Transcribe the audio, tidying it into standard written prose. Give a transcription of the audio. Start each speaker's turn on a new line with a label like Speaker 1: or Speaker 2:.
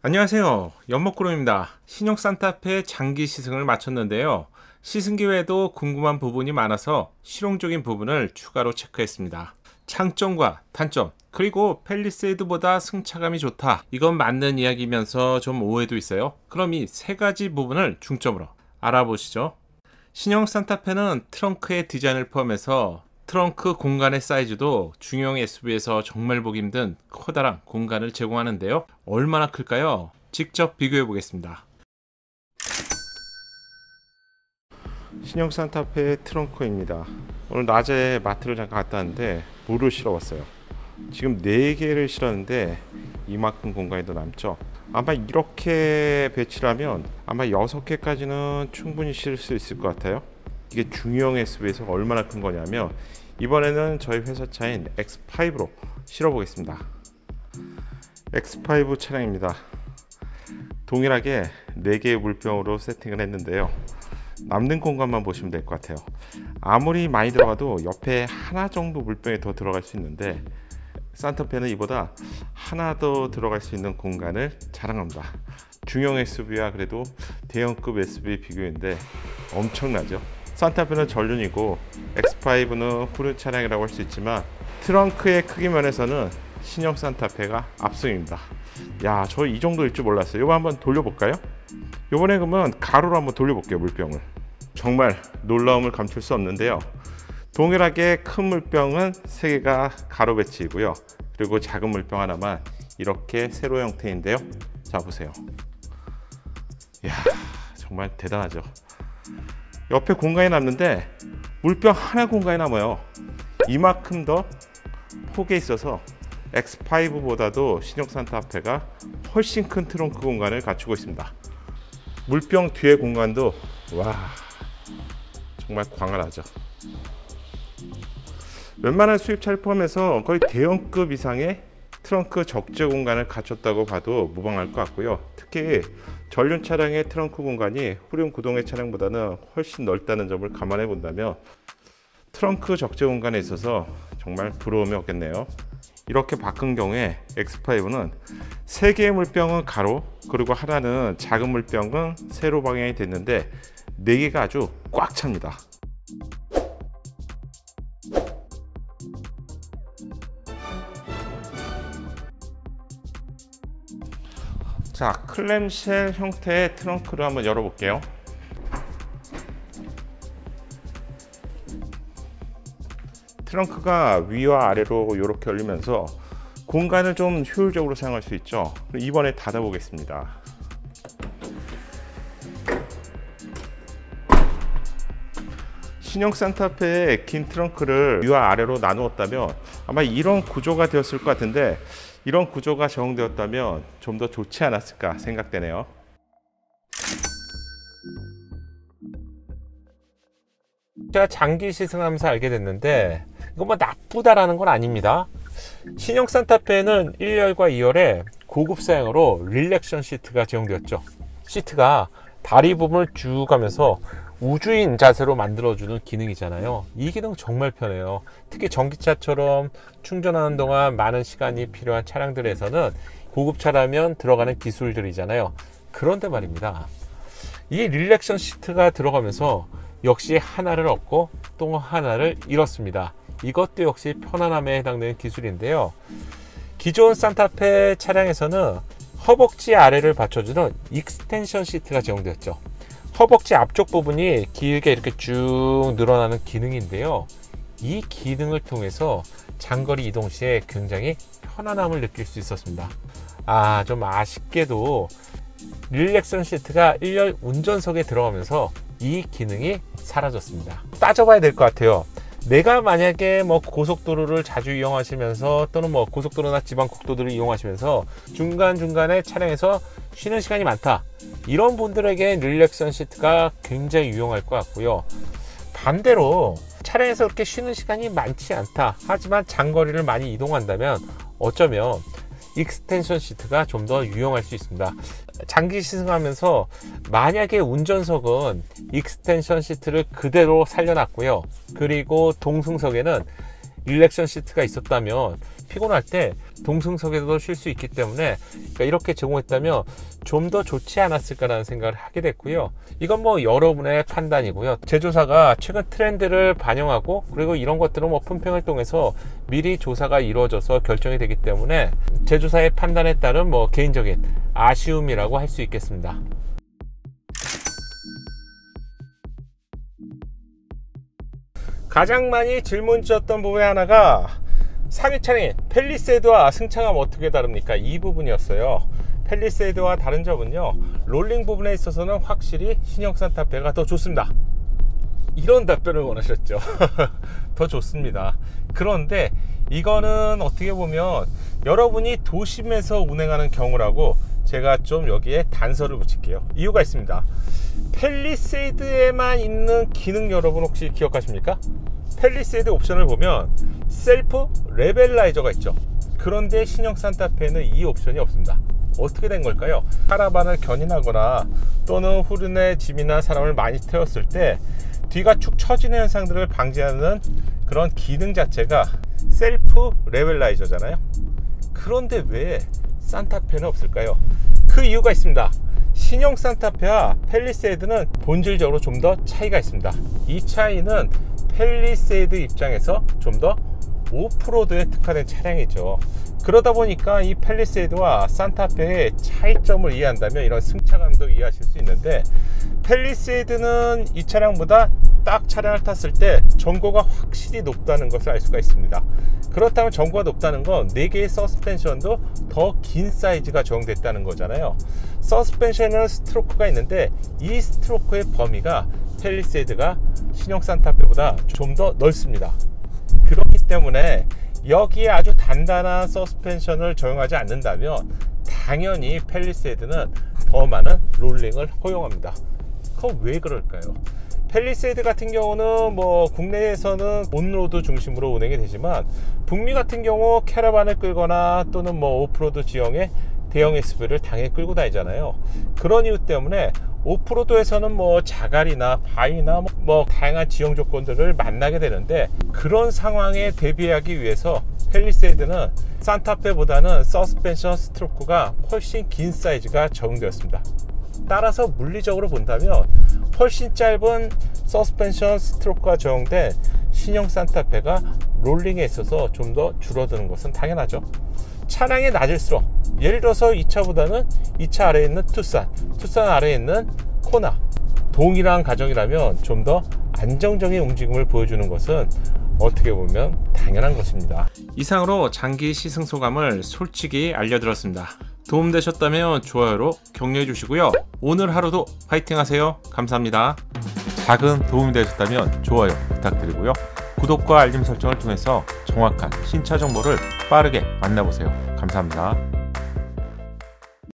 Speaker 1: 안녕하세요, 연목구름입니다. 신형 산타페 장기 시승을 마쳤는데요, 시승기 외에도 궁금한 부분이 많아서 실용적인 부분을 추가로 체크했습니다. 장점과 단점, 그리고 팰리세이드보다 승차감이 좋다, 이건 맞는 이야기면서 좀 오해도 있어요. 그럼 이 세 가지 부분을 중점으로 알아보시죠. 신형 산타페는 트렁크의 디자인을 포함해서 트렁크 공간의 사이즈도 중형 SUV에서 정말 보기 힘든 커다란 공간을 제공하는데요, 얼마나 클까요? 직접 비교해 보겠습니다. 신형 산타페 트렁크입니다. 오늘 낮에 마트를 잠깐 갔다 왔는데 물을 실어 왔어요. 지금 4개를 실었는데 이만큼 공간이 더 남죠. 아마 이렇게 배치를 하면 아마 6개까지는 충분히 실을 수 있을 것 같아요. 이게 중형 SUV에서 얼마나 큰 거냐면, 이번에는 저희 회사 차인 X5로 실어 보겠습니다. X5 차량입니다. 동일하게 4개의 물병으로 세팅을 했는데요, 남는 공간만 보시면 될 것 같아요. 아무리 많이 들어가도 옆에 하나 정도 물병이 더 들어갈 수 있는데, 산타페는 이보다 하나 더 들어갈 수 있는 공간을 자랑합니다. 중형 SUV와 그래도 대형급 SUV 비교인데 엄청나죠. 산타페는 전륜이고 X5는 후륜 차량이라고 할 수 있지만, 트렁크의 크기 면에서는 신형 산타페가 압승입니다. 야, 저 이 정도일 줄 몰랐어요. 이거 한번 돌려볼까요? 이번에 그러면 가로로 한번 돌려볼게요. 물병을 정말 놀라움을 감출 수 없는데요, 동일하게 큰 물병은 3개가 가로 배치이고요, 그리고 작은 물병 하나만 이렇게 세로 형태인데요, 자 보세요. 이야, 정말 대단하죠. 옆에 공간이 남는데 물병 하나 공간이 남아요. 이만큼 더 폭에 있어서 X5보다도 신형 산타페가 훨씬 큰 트렁크 공간을 갖추고 있습니다. 물병 뒤에 공간도 와, 정말 광활하죠. 웬만한 수입차를 포함해서 거의 대형급 이상의 트렁크 적재 공간을 갖췄다고 봐도 무방할 것 같고요. 특히 전륜 차량의 트렁크 공간이 후륜 구동의 차량보다는 훨씬 넓다는 점을 감안해 본다면 트렁크 적재 공간에 있어서 정말 부러움이 없겠네요. 이렇게 바꾼 경우에 X5는 3개의 물병은 가로, 그리고 하나는 작은 물병은 세로 방향이 됐는데 4개가 아주 꽉 찹니다. 자, 클램쉘 형태의 트렁크를 한번 열어볼게요. 트렁크가 위와 아래로 이렇게 열리면서 공간을 좀 효율적으로 사용할 수 있죠. 이번에 닫아보겠습니다. 신형 산타페의 긴 트렁크를 위와 아래로 나누었다면 아마 이런 구조가 되었을 것 같은데, 이런 구조가 적용되었다면 좀 더 좋지 않았을까 생각되네요.
Speaker 2: 제가 장기 시승하면서 알게 됐는데, 이거 뭐 나쁘다라는 건 아닙니다. 신형 산타페는 1열과 2열에 고급 사양으로 릴렉션 시트가 제공되었죠. 시트가 다리 부분을 쭉 가면서 우주인 자세로 만들어주는 기능이잖아요. 이 기능 정말 편해요. 특히 전기차처럼 충전하는 동안 많은 시간이 필요한 차량들에서는 고급차라면 들어가는 기술들이잖아요. 그런데 말입니다, 이 릴렉션 시트가 들어가면서 역시 하나를 얻고 또 하나를 잃었습니다. 이것도 역시 편안함에 해당되는 기술인데요, 기존 산타페 차량에서는 허벅지 아래를 받쳐주는 익스텐션 시트가 제공되었죠. 허벅지 앞쪽 부분이 길게 이렇게 쭉 늘어나는 기능인데요, 이 기능을 통해서 장거리 이동 시에 굉장히 편안함을 느낄 수 있었습니다. 좀 아쉽게도 릴렉션 시트가 1열 운전석에 들어가면서 이 기능이 사라졌습니다. 따져봐야 될 것 같아요. 내가 만약에 고속도로를 자주 이용하시면서, 또는 고속도로나 지방 국도들을 이용하시면서 중간중간에 차량에서 쉬는 시간이 많다, 이런 분들에게 릴렉션 시트가 굉장히 유용할 것 같고요. 반대로 차량에서 그렇게 쉬는 시간이 많지 않다, 하지만 장거리를 많이 이동한다면 어쩌면 익스텐션 시트가 좀 더 유용할 수 있습니다. 장기 시승하면서 만약에 운전석은 익스텐션 시트를 그대로 살려놨고요, 그리고 동승석에는 릴렉션 시트가 있었다면 피곤할 때 동승석에도 쉴 수 있기 때문에 그러니까 이렇게 제공했다면 좀 더 좋지 않았을까라는 생각을 하게 됐고요. 이건 뭐 여러분의 판단이고요. 제조사가 최근 트렌드를 반영하고 그리고 이런 것들은 뭐 품평을 통해서 미리 조사가 이루어져서 결정이 되기 때문에 제조사의 판단에 따른 뭐 개인적인 아쉬움이라고 할 수 있겠습니다. 가장 많이 질문 주셨던 부분의 하나가 상위 차량인 팰리세이드와 승차감 어떻게 다릅니까? 이 부분이었어요. 팰리세이드와 다른 점은요, 롤링 부분에 있어서는 확실히 신형 산타페가 더 좋습니다. 이런 답변을 원하셨죠. 더 좋습니다. 그런데 이거는 어떻게 보면 여러분이 도심에서 운행하는 경우라고 제가 좀 여기에 단서를 붙일게요. 이유가 있습니다. 팰리세이드에만 있는 기능 여러분 혹시 기억하십니까? 팰리세이드 옵션을 보면 셀프 레벨라이저가 있죠. 그런데 신형 산타페는 이 옵션이 없습니다. 어떻게 된 걸까요? 카라반을 견인하거나 또는 후륜에 짐이나 사람을 많이 태웠을 때 뒤가 축 처지는 현상들을 방지하는 그런 기능 자체가 셀프 레벨라이저잖아요. 그런데 왜 산타페는 없을까요? 그 이유가 있습니다. 신형 산타페와 팰리세이드는 본질적으로 좀 더 차이가 있습니다. 이 차이는 팰리세이드 입장에서 좀 더 오프로드에 특화된 차량이죠. 그러다 보니까 이 팰리세이드와 산타페의 차이점을 이해한다면 이런 승차감도 이해하실 수 있는데, 팰리세이드는 이 차량보다 딱 차량을 탔을 때 전고가 확실히 높다는 것을 알 수가 있습니다. 그렇다면 전고가 높다는 건 4개의 서스펜션도 더 긴 사이즈가 적용됐다는 거잖아요. 서스펜션에는 스트로크가 있는데 이 스트로크의 범위가 팰리세이드가 신형 산타페보다 좀 더 넓습니다. 그렇기 때문에 여기에 아주 단단한 서스펜션을 적용하지 않는다면 당연히 팰리세이드는 더 많은 롤링을 허용합니다. 그럼 왜 그럴까요? 팰리세이드 같은 경우는 뭐 국내에서는 온로드 중심으로 운행이 되지만 북미 같은 경우 캐러반을 끌거나 또는 뭐 오프로드 지형의 대형 SUV를 당연히 끌고 다니잖아요. 그런 이유 때문에 오프로드에서는 뭐 자갈이나 바위나 뭐 다양한 지형 조건들을 만나게 되는데, 그런 상황에 대비하기 위해서 팰리세이드는 산타페보다는 서스펜션 스트로크가 훨씬 긴 사이즈가 적용되었습니다. 따라서 물리적으로 본다면 훨씬 짧은 서스펜션 스트로크가 적용된 신형 산타페가 롤링에 있어서 좀 더 줄어드는 것은 당연하죠. 차량이 낮을수록, 예를 들어서 이 차보다는 이 차 아래에 있는 투싼 아래에 있는 코나, 동일한 가정이라면 좀 더 안정적인 움직임을 보여주는 것은 어떻게 보면 당연한 것입니다. 이상으로 장기 시승 소감을 솔직히 알려드렸습니다. 도움되셨다면 좋아요로 격려해 주시고요. 오늘 하루도 파이팅 하세요. 감사합니다. 작은 도움이 되셨다면 좋아요 부탁드리고요. 구독과 알림 설정을 통해서 정확한 신차 정보를 빠르게 만나보세요. 감사합니다.